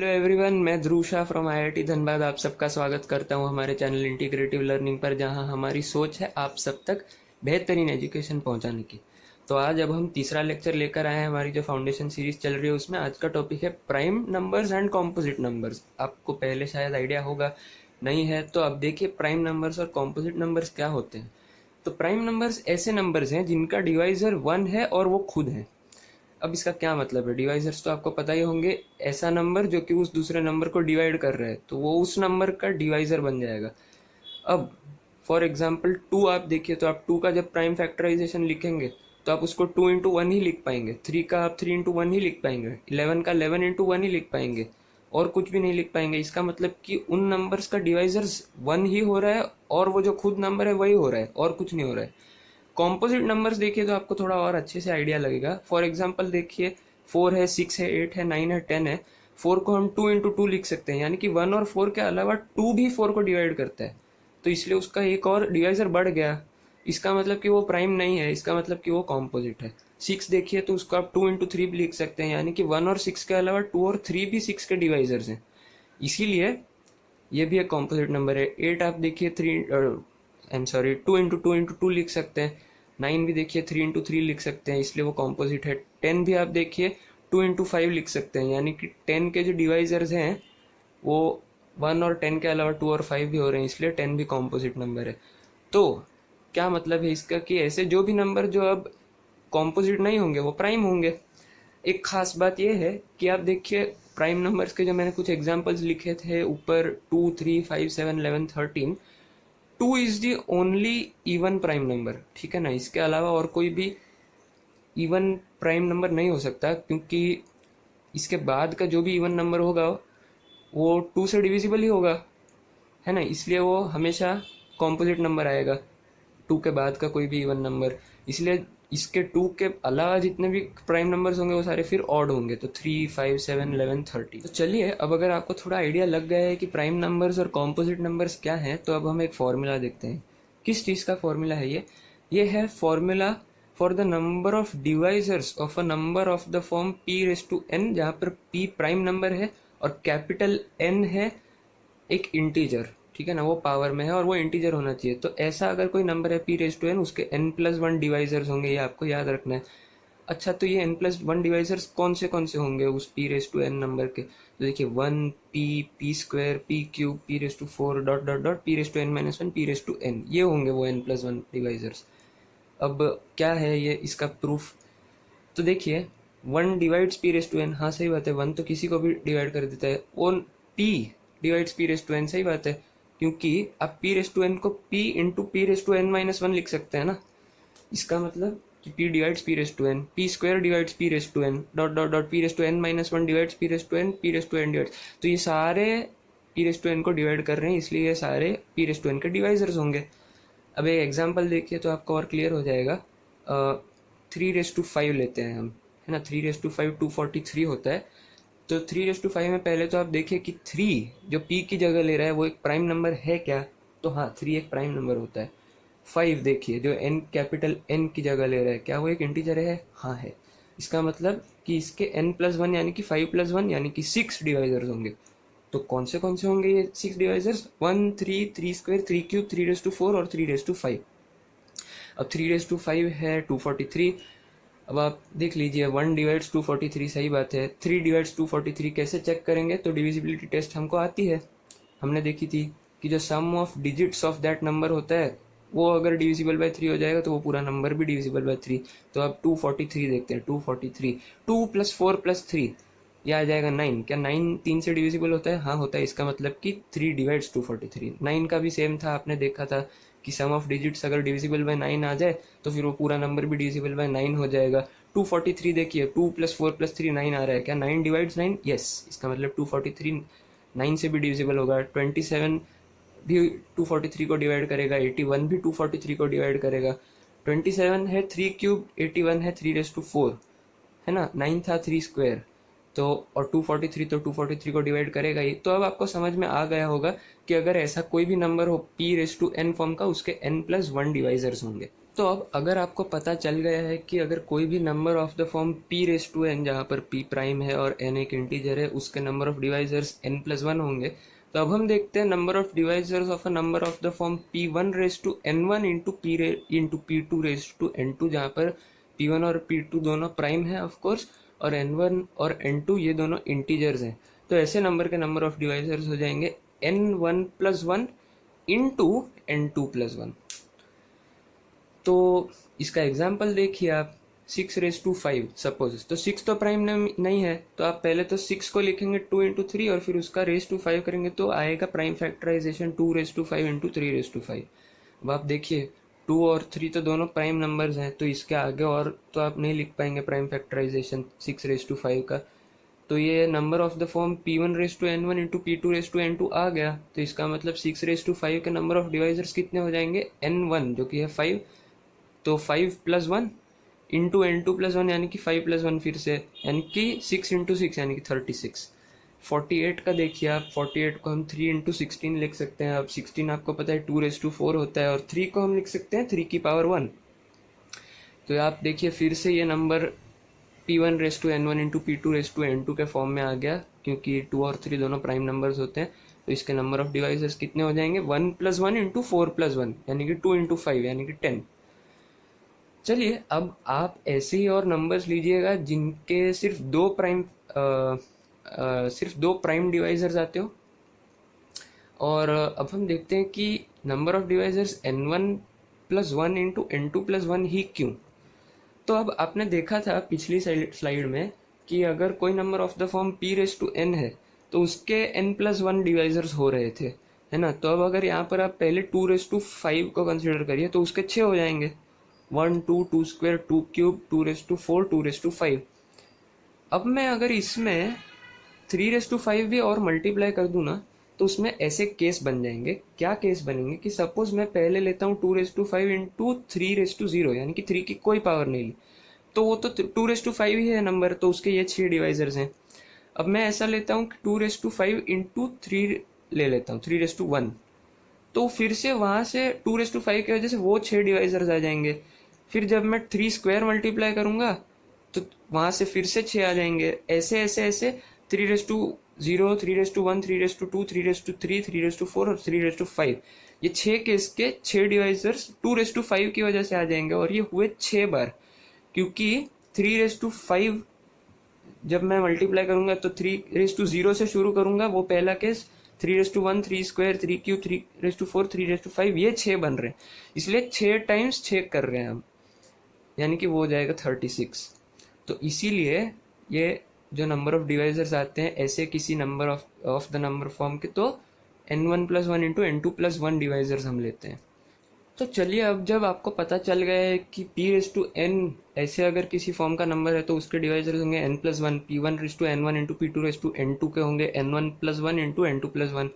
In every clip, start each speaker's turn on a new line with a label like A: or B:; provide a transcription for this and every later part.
A: Hello everyone, मैं ध्रुव Shah from IIT Dhanbad आप सबका स्वागत करता हूं हमारे चैनल इंटीग्रेटिव लर्निंग पर, जहां हमारी सोच है आप सब तक बेहतरीन एजुकेशन पहुंचाने की। तो आज अब हम तीसरा लेक्चर लेकर आए हैं। हमारी जो फाउंडेशन सीरीज चल रही है उसमें आज का टॉपिक है prime numbers and composite numbers. आपको पहले शायद आइडिया होगा, नहीं है तो अब देखिए प्राइम नंबर्स और कॉम्पोजिट नंबर्स क्या होते हैं। तो प्राइम नंबर्स ऐसे नंबर्स हैं जिनका डिवाइजर 1 है और वो खुद है। अब इसका क्या मतलब है? डिवाइजर्स तो आपको पता ही होंगे, ऐसा नंबर जो कि उस दूसरे नंबर को डिवाइड कर रहा है, तो वो उस नंबर का डिवाइजर बन जाएगा। अब फॉर एग्जाम्पल 2 आप देखिए, तो आप 2 का जब प्राइम फैक्टराइजेशन लिखेंगे तो आप उसको 2 इंटू 1 ही लिख पाएंगे। 3 का आप 3 इंटू 1 ही लिख पाएंगे। 11 का 11 इंटू 1 ही लिख पाएंगे और कुछ भी नहीं लिख पाएंगे। इसका मतलब कि उन नंबर्स का डिवाइजर्स 1 ही हो रहा है और वो जो खुद नंबर है वही हो रहा है और कुछ नहीं हो रहा है। कॉम्पोजिट नंबर्स देखिए तो आपको थोड़ा और अच्छे से आइडिया लगेगा। फॉर एग्जाम्पल देखिए 4 है, 6 है, 8 है, 9 है, 10 है। 4 को हम 2 इंटू 2 लिख सकते हैं, यानी कि 1 और 4 के अलावा 2 भी 4 को डिवाइड करता है, तो इसलिए उसका एक और डिवाइजर बढ़ गया। इसका मतलब कि वो प्राइम नहीं है, इसका मतलब कि वो कॉम्पोजिट है। 6 देखिए तो उसको आप 2 इंटू 3 भी लिख सकते हैं, यानी कि 1 और 6 के अलावा 2 और 3 भी 6 के डिवाइजर्स हैं, इसीलिए ये भी एक कॉम्पोजिट नंबर है। 8 आप देखिए 2 इंटू 2 इंटू 2 लिख सकते हैं। 9 भी देखिए 3 इंटू 3 लिख सकते हैं, इसलिए वो कॉम्पोजिट है। 10 भी आप देखिए 2 इंटू 5 लिख सकते हैं, यानी कि 10 के जो डिवाइजर्स हैं वो 1 और 10 के अलावा 2 और 5 भी हो रहे हैं, इसलिए 10 भी कॉम्पोजिट नंबर है। तो क्या मतलब है इसका कि ऐसे जो भी नंबर जो अब कॉम्पोजिट नहीं होंगे वो प्राइम होंगे। एक खास बात यह है कि आप देखिए प्राइम नंबर्स के जो मैंने कुछ एग्जांपल्स लिखे थे ऊपर, 2, 3, 5, 7, 11, 13, 2 is the only even prime number, ठीक है ना। इसके अलावा और कोई भी इवन प्राइम नंबर नहीं हो सकता, क्योंकि इसके बाद का जो भी इवन नंबर होगा वो 2 से डिविजिबल ही होगा, है ना। इसलिए वो हमेशा कॉम्पोजिट नंबर आएगा, 2 के बाद का कोई भी इवन नंबर। इसलिए इसके 2 के अलावा जितने भी प्राइम नंबर्स होंगे वो सारे फिर ऑड होंगे, तो 3, 5, 7, 11, 13। तो चलिए, अब अगर आपको थोड़ा आइडिया लग गया है कि प्राइम नंबर्स और कॉम्पोजिट नंबर्स क्या हैं, तो अब हम एक फॉर्मूला देखते हैं। किस चीज़ का फॉर्मूला है ये है formula for the number of divisors of a number of the form p⁻n, जहाँ पर p प्राइम नंबर है और कैपिटल N है एक इंटीजर, ठीक है ना, वो पावर में है और वो इंटीजर होना चाहिए। तो ऐसा अगर कोई नंबर है p⁻n, उसके n+1 डिवाइजर्स होंगे, ये आपको याद रखना है। अच्छा, तो ये n+1 डिवाइजर्स कौन से होंगे उस p⁻n नंबर के? तो देखिए 1, p² p³ p⁴ dot dot dot p⁻n−1 p⁻n, ये होंगे वो n+1 डिवाइजर्स। अब क्या है ये इसका प्रूफ? तो देखिए 1 डिवाइड्स p⁻n, हाँ सही बात है, 1 तो किसी को भी डिवाइड कर देता है। वो p डिवाइड्स p⁻n, सही बात है, क्योंकि आप p⁻n को p इंटू p⁻n−1 लिख सकते हैं ना। इसका मतलब कि p divides p⁻n, p² divides p⁻n dot dot dot p⁻n−1 divides p⁻n divides, तो ये सारे p⁻n को डिवाइड कर रहे हैं, इसलिए ये सारे p⁻n के डिवाइजर्स होंगे। अब एक एग्जांपल देखिए तो आपको और क्लियर हो जाएगा। 3⁵ लेते हैं हम, है ना। 3⁵ 243 होता है। तो 3⁵ में पहले तो आप देखिए कि 3 जो p की जगह ले रहा है वो एक प्राइम नंबर है क्या? तो हाँ, 3 एक प्राइम नंबर होता है। 5 देखिए जो n कैपिटल N की जगह ले रहा है, क्या वो एक इंटीजर है? हाँ है। इसका मतलब कि इसके n+1 यानी कि 5+1 यानी कि 6 डिवाइजर्स होंगे। तो कौन से होंगे ये 6 डिवाइजर्स? 1, 3, 3² 3³ 3⁴ और 3⁵। अब 3⁵ है 243। अब आप देख लीजिए 1 डिवाइड्स 243, सही बात है। 3 डिवाइड्स 243 कैसे चेक करेंगे? तो डिविजिबिलिटी टेस्ट हमको आती है, हमने देखी थी कि जो sum of digits of that number होता है वो अगर डिविजिबल बाय 3 हो जाएगा तो वो पूरा नंबर भी डिविजिबल बाय 3। तो अब 243 देखते हैं। 243, 2 + 4 + 3, यह आ जाएगा 9। क्या 9 3 से डिविजिबल होता है? हाँ होता है। इसका मतलब कि 3 डिवाइड्स 243। 9 का भी सेम था, आपने देखा था कि सम ऑफ डिजिट्स अगर डिविजिबल बाय 9 आ जाए तो फिर वो पूरा नंबर भी डिविजिबल बाय 9 हो जाएगा। 243 देखिए, 2 + 4 + 3 9 आ रहा है। क्या 9 डिवाइड्स 9? यस। इसका मतलब 243 9 से भी डिविजिबल होगा। 27 भी 243 को डिवाइड करेगा। 81 भी 243 को डिवाइड करेगा। 27 है 3³, 81 है 3⁴, है ना। 9 था 3², तो और 243 तो 243 को डिवाइड करेगा ही। तो अब आपको समझ में आ गया होगा कि अगर ऐसा कोई भी नंबर हो p⁻n फॉर्म का, उसके n+1 डिवाइजर्स होंगे। तो अब अगर आपको पता चल गया है कि अगर कोई भी number of the form p raise to n, जहाँ पर p प्राइम है और n एक इंटीजर है, उसके नंबर ऑफ डिवाइजर्स n+1 होंगे, तो अब हम देखते हैं number of divisors of a number of the form p1 raise to n1 into p2 raise to n2, जहाँ पर p1 और p2 दोनों प्राइम है ऑफ कोर्स, और n1 और n2 ये दोनों इंटीजर्स हैं। तो ऐसे नंबर के नंबर ऑफ डिवाइजर्स हो जाएंगे n1+1 इंटू n2+1। तो इसका एग्जाम्पल देखिए आप, 6⁵ सपोज, तो 6 तो प्राइम नहीं है, तो आप पहले तो 6 को लिखेंगे 2 × 3 और फिर उसका रेस टू 5 करेंगे तो आएगा प्राइम फैक्टराइजेशन 2⁵ इंटू 3⁵। अब आप देखिए 2 और 3 तो दोनों प्राइम नंबर्स हैं, तो इसके आगे और तो आप नहीं लिख पाएंगे प्राइम फैक्टराइजेशन 6⁵ का। तो ये number of the form p1⁵n1 into p2⁵n2 आ गया। तो इसका मतलब 6⁵ के नंबर ऑफ डिवाइजर्स कितने हो जाएंगे, n1 जो कि है 5, तो 5+1 इंटू n2+1 यानी कि 5+1 फिर से, यानी कि 6 × 6 यानी कि 36। 48 का देखिए आप, 48 को हम 3 × 16 लिख सकते हैं। अब 16 आपको पता है 2⁴ होता है, और 3 को हम लिख सकते हैं 3⁻1। तो आप देखिए फिर से ये नंबर p1⁵n1 इंटू p2⁵n2 के फॉर्म में आ गया, क्योंकि 2 और 3 दोनों प्राइम नंबर्स होते हैं। तो इसके नंबर ऑफ डिवाइजर्स कितने हो जाएंगे, 1+1 इंटू 4+1 यानी कि 2 × 5 यानी कि 10। चलिए अब आप ऐसे ही और नंबर्स लीजिएगा जिनके सिर्फ दो प्राइम डिवाइजर्स आते हो। और अब हम देखते हैं कि number of divisors n1+1 into n2+1 ही क्यों। तो अब आपने देखा था पिछली स्लाइड में कि अगर कोई number of the form p⁵n है तो उसके n+1 डिवाइजर्स हो रहे थे, है ना। तो अब अगर यहाँ पर आप पहले 2⁵ को कंसिडर करिए तो उसके 6 हो जाएंगे, 1 2 2² 2³ 2⁴ 2⁵ अब मैं अगर इसमें 3⁵ भी और मल्टीप्लाई कर दूं ना, तो उसमें ऐसे केस बन जाएंगे। क्या केस बनेंगे कि सपोज मैं पहले लेता हूँ 2⁵ इंटू 3�0, यानी कि 3 की कोई पावर नहीं ली, तो वो तो 2⁵ ही है नंबर, तो उसके ये 6 डिवाइजर्स हैं। अब मैं ऐसा लेता हूँ कि 2⁵ इंटू 3 ले लेता हूँ 3⁵1, तो फिर से वहाँ से 2⁵ की वजह से वो 6 डिवाइजर्स आ जाएंगे। फिर जब मैं 3² मल्टीप्लाई करूंगा तो वहां से फिर से 6 आ जाएंगे। ऐसे ऐसे ऐसे 3⁵0 3⁵1 3⁵2 3⁵3 3⁵4 और 3⁵5, ये 6 के इसके 6 डिवाइजर्स 2⁵5 की वजह से आ जाएंगे। और ये हुए 6 बार, क्योंकि 3⁵5 जब मैं मल्टीप्लाई करूंगा तो 3⁵0 से शुरू करूंगा, वो पहला केस, 3⁵1 3² 3³ 3⁵4 3⁵5, ये 6 बन रहे हैं, इसलिए 6 टाइम्स 6 कर रहे हैं हम, यानी कि वो हो जाएगा 36। तो इसीलिए ये जो नंबर ऑफ डिवाइजर्स आते हैं ऐसे किसी number of the number form के, तो n1+1 इंटू n2+1 डिवाइजर्स हम लेते हैं। तो चलिए अब जब आपको पता चल गया है कि p⁵n ऐसे अगर किसी फॉर्म का नंबर है तो उसके डिवाइजर्स होंगे n+1, p1⁵n1 इंटू p2⁵n2 के होंगे n1+1 इंटू n2+1।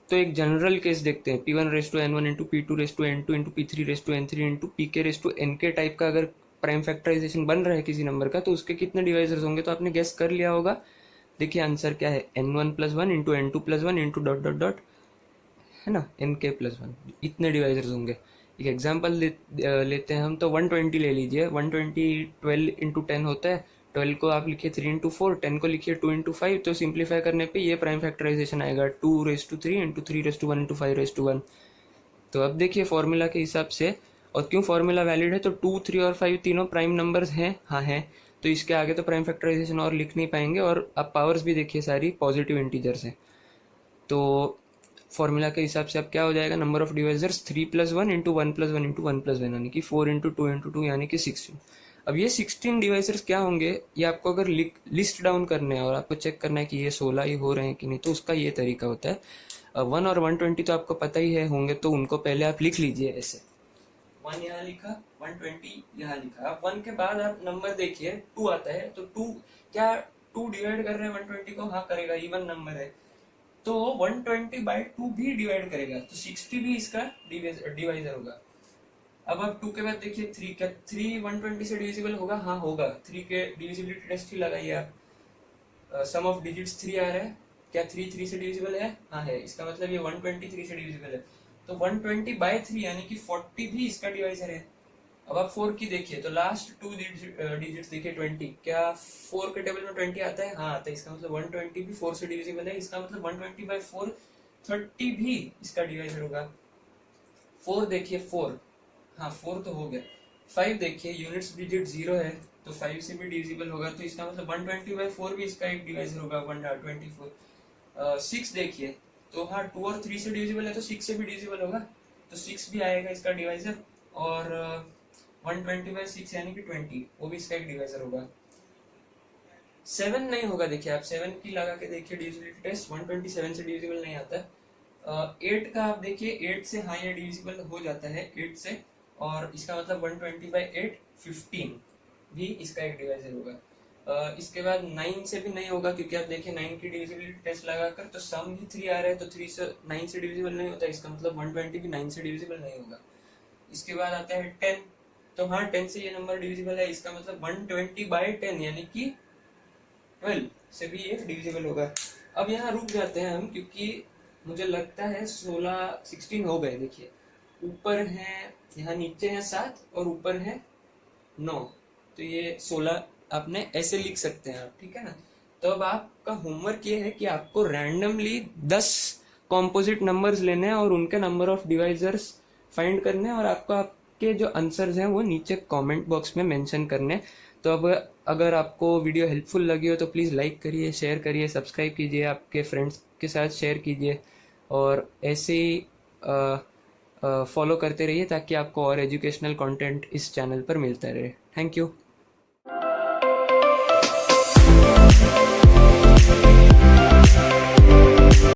A: तो एक जनरल केस देखते हैं, p1⁵n1 into p2⁵n2 into p3⁵n3 into pk⁵n type का अगर प्राइम फैक्टराइजेशन बन रहा है किसी नंबर का, तो उसके कितने डिवाइजर्स होंगे। तो आपने गेस कर लिया होगा। देखिए आंसर क्या है, n1+1 into n2+1 into dot dot dot, है ना, nk+1, इतने डिवाइजर्स होंगे। एक एग्जांपल लेते हैं हम, तो 120 ले लीजिए। 120 12 इंटू 10 होता है, 12 को आप लिखिए 3 × 4, 10 को लिखिए 2 × 5, तो सिंप्लीफाई करने पे ये प्राइम फैक्टराइजेशन आएगा 2⁵3 इंटू 3⁵1 इंटू 5⁵1। तो अब देखिए फॉर्मूला के हिसाब से, और क्यों फॉर्मूला वैलिड है, तो 2 3 और 5 तीनों प्राइम नंबर्स हैं, हाँ हैं, तो इसके आगे तो प्राइम फैक्टराइजेशन और लिख नहीं पाएंगे। और अब पावर्स भी देखिए सारी पॉजिटिव इंटीजर्स हैं, तो फॉर्मूला के हिसाब से अब क्या हो जाएगा, number of divisors 3+1 into 1+1 into 1+1 यानी कि 4 इंटू 2 इंटू 2 यानी कि 16। अब ये 16 डिवाइजर्स क्या होंगे, ये आपको अगर लिस्ट डाउन करना है और आपको चेक करना है कि ये 16 ही हो रहे हैं कि नहीं, तो उसका ये तरीका होता है। 1 और 120 तो आपको पता ही है होंगे, तो उनको पहले आप लिख लीजिए ऐसे, 1 यहाँ लिखा, 120 यहाँ लिखा। अब 1 के बाद आप नंबर देखिए 2 आता है, तो 2 क्या 2 डिवाइड कर रहे हैं 120 को, हाँ करेगा, इवन नंबर है, तो 120/2 भी डिवाइड करेगा, तो 60 भी इसका डिवाइजर होगा। अब आप 2 के बाद देखिए 3, क्या 3 120 से डिविजिबल होगा, हाँ होगा। 3 के डिविजिबिलिटी टेस्ट ही लगाइए आप, सम ऑफ डिजिट्स 3 आ रहा है, क्या 3 3 से डिविजिबल है, हाँ है, इसका मतलब ये 123 से डिविजिबल है। तो 120/3 यानी कि 40 भी इसका डिवाइजर है, अब आप 4 की देखिए तो लास्ट 2 डिजिट्स देखिए 20, क्या 4 के टेबल में 20 आता है? हाँ आता है। इसका मतलब 120 भी 4 से डिविजिबल है। इसका मतलब 120/4 30 भी इसका डिवाइजर होगा। 4 देखिए 4, हाँ 4 तो हो गया। 5 देखिए यूनिट्स डिजिट 0 है तो 5 से भी डिविजिबल होगा, तो इसका मतलब 120/4 भी इसका एक डिवाइजर होगा, 124। 6 देखिए तो हाँ 2 और 3 से डिविजिबल है तो 6 से भी डिविजिबल होगा, तो 6 भी आएगा इसका डिवाइजर। और 120/6 यानी कि 20, वो भी इसका एक डिवाइजर होगा। 7 नहीं होगा, देखिए आप 7 की लगा के देखिए डिविजिबिलिटी टेस्ट, 127 से डिविजिबल नहीं आता है। 8 का आप देखिए 8 से हाँ ये डिविजिबल हो जाता है 8 से, और इसका मतलब 120/8 15 भी इसका एक डिवाइजर होगा। इसके बाद 9 से भी नहीं होगा, क्योंकि आप देखिए 9 की डिविजिबिलिटी टेस्ट लगाकर तो सम ही 3 आ रहा है, तो 3 से 9 से डिविजिबल नहीं होता, इसका मतलब 120 भी 9 से डिविजिबल नहीं होगा। इसके बाद आता है 10, तो हाँ 10 से ये नंबर डिविजिबल है, इसका मतलब 120/10 यानी कि 12 से भी ये डिविजिबल होगा। अब यहाँ रुक जाते हैं हम, क्योंकि मुझे लगता है 16 हो गए। देखिए ऊपर है, यहाँ नीचे है 7 और ऊपर है 9, तो ये 16 आपने ऐसे लिख सकते हैं आप, ठीक है ना। तो अब आपका होमवर्क ये है कि आपको रैंडमली 10 कॉम्पोजिट नंबर्स लेने हैं और उनके नंबर ऑफ डिवाइजर्स फाइंड करने हैं, और आपको आपके जो आंसर्स हैं वो नीचे कमेंट बॉक्स में मेंशन करने। तो अब अगर आपको वीडियो हेल्पफुल लगी हो तो प्लीज़ लाइक करिए, शेयर करिए, सब्सक्राइब कीजिए, आपके फ्रेंड्स के साथ शेयर कीजिए, और ऐसे ही फॉलो करते रहिए ताकि आपको और एजुकेशनल कंटेंट इस चैनल पर मिलता रहे। Thank you.